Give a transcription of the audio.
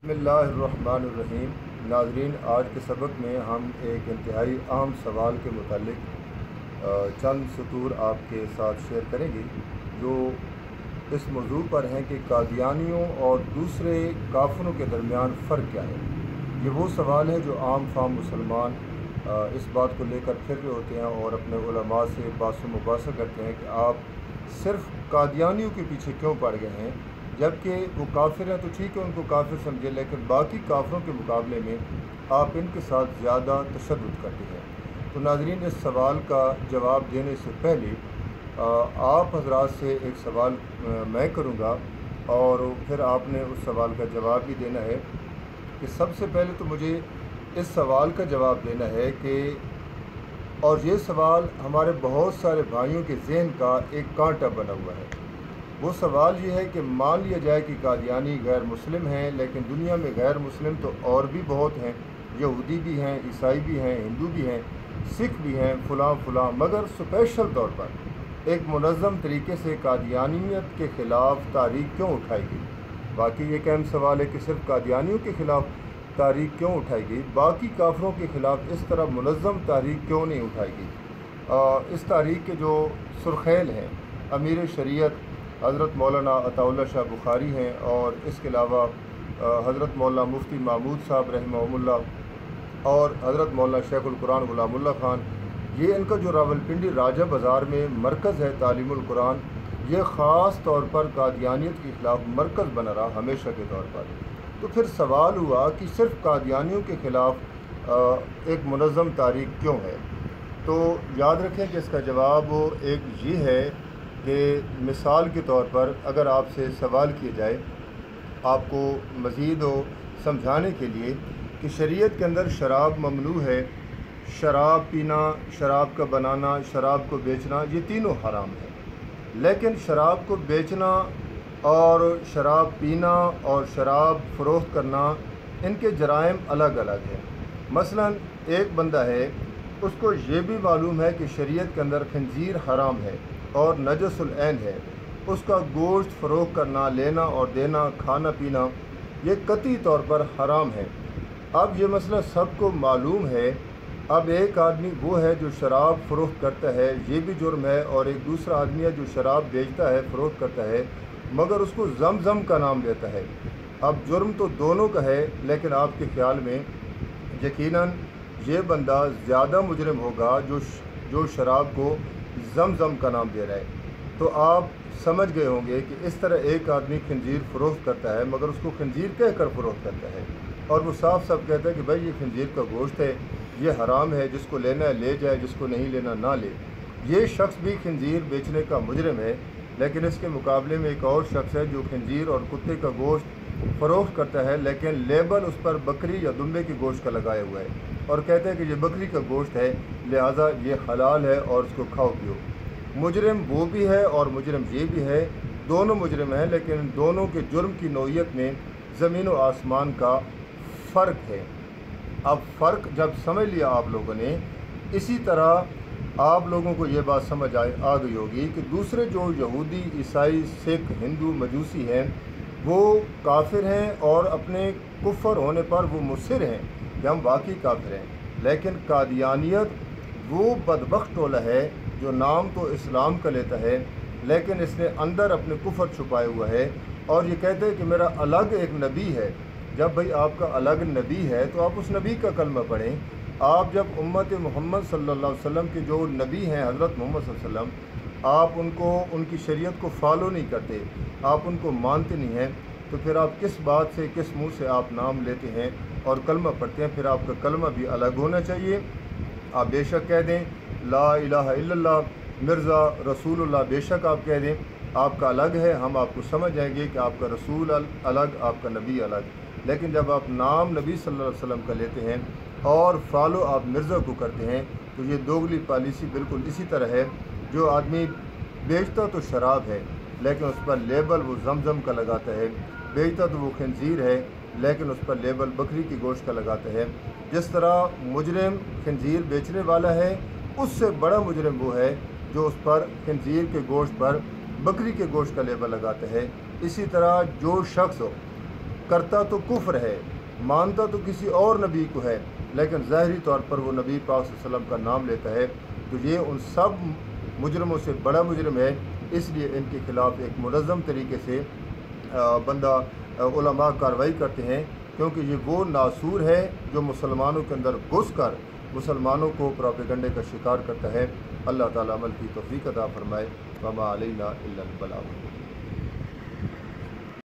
बसमिल्लाहिर्रहमानिर्रहीम। नाज़रीन, आज के सबक में हम एक इंतहाई अहम सवाल के मुतालिक चंद सतूर आपके साथ शेयर करेंगे जो इस मौजू पर हैं कि कादियानियों और दूसरे काफिरों के दरमियान फ़र्क क्या है। ये वो सवाल है जो आम फाम मुसलमान इस बात को लेकर फिर रहे होते हैं और अपने उलमा से बात मुबासा करते हैं कि आप सिर्फ़ कादियानियों के पीछे क्यों पड़ गए हैं, जबकि वो काफिर हैं तो ठीक है, उनको काफिर समझे, लेकिन बाकी काफिरों के मुकाबले में आप इनके साथ ज़्यादा तशद्दुद करते हैं। तो नाज़रीन, इस सवाल का जवाब देने से पहले आप हजरात से एक सवाल मैं करूँगा और फिर आपने उस सवाल का जवाब भी देना है कि सबसे पहले तो मुझे इस सवाल का जवाब देना है कि, और ये सवाल हमारे बहुत सारे भाइयों के जहन का एक कांटा बना हुआ है, वो सवाल ये है कि मान लिया जाए कि कादियानी गैर मुस्लिम हैं, लेकिन दुनिया में गैर मुस्लिम तो और भी बहुत हैं, यहूदी भी हैं, ईसाई भी हैं, हिंदू भी हैं, सिख भी हैं, फ़लाँ, मगर स्पेशल तौर पर एक मुनज़्ज़म तरीके से कादियानियत के ख़िलाफ़ तारीख क्यों उठाई गई। बाकी एक अहम सवाल है कि सिर्फ कादियानियों के ख़िलाफ़ तारीख क्यों उठाई गई, बाकी काफिरों के ख़िलाफ़ इस तरह मुनज़्ज़म तारीख क्यों नहीं उठाई गई। इस तारीख के जो सुर्ख़ैल हैं अमीर शरीयत हज़रत मौलाना अताउल्लाह शाह बुखारी हैं, और इसके अलावा हज़रत मौलाना मुफ्ती महमूद साहब रहमहुल्लाह और हज़रत मौलाना शेखुल कुरान ग़ुलामुल्लाह ख़ान, ये इनका जो रावलपिंडी राजा बाज़ार में मरकज़ है तालीमुल कुरान, ये ख़ास तौर पर कादियानियत के ख़िलाफ़ मरकज़ बना रहा हमेशा के तौर पर। तो फिर सवाल हुआ कि सिर्फ़ कादियानियों के ख़िलाफ़ एक मुनज़्ज़म तारीख क्यों है। तो याद रखें कि इसका जवाब एक ये है कि मिसाल के तौर पर अगर आपसे सवाल किया जाए आपको मज़ीद समझाने के लिए कि शरीयत के अंदर शराब ममनू है, शराब पीना, शराब का बनाना, शराब को बेचना, ये तीनों हराम है, लेकिन शराब को बेचना और शराब पीना और शराब फ़रोख्त करना, इनके जराइम अलग अलग हैं। मसलन एक बंदा है, उसको ये भी मालूम है कि शरीयत के अंदर खंजीर हराम है और नजसुल ऐन है, उसका गोश्त फ़रोख्त करना, लेना और देना, खाना पीना, ये कतई तौर पर हराम है। अब ये मसला सबको मालूम है। अब एक आदमी वो है जो शराब फ़रोख्त करता है, ये भी जुर्म है, और एक दूसरा आदमी है जो शराब बेचता है, फ़रोख्त करता है, मगर उसको ज़मज़म का नाम देता है। अब जुर्म तो दोनों का है, लेकिन आपके ख़्याल में यकीनन ये बंदा ज़्यादा मुजरिम होगा जो शराब को ज़मज़म का नाम दे रहा है। तो आप समझ गए होंगे कि इस तरह एक आदमी खंजीर फ़रोख्त करता है, मगर उसको खंजीर कह कर फ़रोख्त करता है, और वो साफ साफ कहता है कि भाई ये खंजीर का गोश्त है, ये हराम है, जिसको लेना है ले जाए, जिसको नहीं लेना ना ले। ये शख्स भी खंजीर बेचने का मुजरिम है, लेकिन इसके मुकाबले में एक और शख्स है जो खंजीर और कुत्ते का गोश्त फ़रोख्त करता है, लेकिन लेबल उस पर बकरी या दुम्बे के गोश्त का लगाया हुआ है, और कहते हैं कि ये बकरी का गोश्त है, लिहाजा ये हलाल है और इसको खाओ पियो। मुजरिम वो भी है और मुजरिम ये भी है, दोनों मुजरिम हैं, लेकिन दोनों के जुर्म की नौइयत में ज़मीन व आसमान का फ़र्क है। अब फ़र्क जब समझ लिया आप लोगों ने, इसी तरह आप लोगों को ये बात समझ आ गई होगी कि दूसरे जो यहूदी, ईसाई, सिख, हिंदू, मजूसी हैं, वो काफिर हैं और अपने कुफ़र होने पर वो मुसिर हैं कि हम वाकई काफिर हैं। लेकिन कादियानियत वो बदबख्त टोला है जो नाम तो इस्लाम का लेता है, लेकिन इसने अंदर अपने कुफ़र छुपाए हुआ है, और ये कहते हैं कि मेरा अलग एक नबी है। जब भाई आपका अलग नबी है तो आप उस नबी का कलमा पढ़ें। आप जब उम्मत मोहम्मद सल्लल्लाहु अलैहि वसल्लम के जो नबी हैं हज़रत मोहम्मद सल्लल्लाहु अलैहि वसल्लम, आप उनको, उनकी शरीयत को फॉलो नहीं करते, आप उनको मानते नहीं हैं, तो फिर आप किस बात से, किस मुंह से आप नाम लेते हैं और कलमा पढ़ते हैं। फिर आपका कलमा भी अलग होना चाहिए। आप बेशक कह दें ला इलाहा इल्लल्लाह मिर्ज़ा रसूलुल्लाह, बेशक आप कह दें, आपका अलग है, हम आपको समझ जाएंगे कि आपका रसूल अलग, आपका नबी अलग। लेकिन जब आप नाम नबी सल्लल्लाहु अलैहि वसल्लम का लेते हैं और फॉलो आप मिर्ज़ा को करते हैं, तो ये दोगली पॉलिसी बिल्कुल इसी तरह है। जो आदमी बेचता तो शराब है, लेकिन उस पर लेबल वो ज़मज़म का लगाता है, बेचता तो वो खंजीर है, लेकिन उस पर लेबल बकरी की गोश्त का लगाता है। जिस तरह मुजरिम खंजीर बेचने वाला है, उससे बड़ा मुजरिम वो है जो उस पर खंजीर के गोश्त पर बकरी के गोश्त का लेबल लगाता है। इसी तरह जो शख्स کرتا تو کفر ہے، مانتا تو کسی اور نبی کو ہے، لیکن ظاہری طور پر وہ نبی پاک صلی اللہ علیہ وسلم کا نام لیتا ہے، تو یہ ان سب مجرموں سے بڑا مجرم ہے۔ اس لیے ان کے خلاف ایک منظم طریقے سے علماء کارروائی کرتے ہیں، کیونکہ یہ وہ ناسور ہے جو مسلمانوں کے اندر گھس کر مسلمانوں کو پروپیگنڈے کا شکار کرتا ہے۔ اللہ تعالیٰ عمل کی توفیق عطا فرمائے۔ وما علینا الا البلاغ۔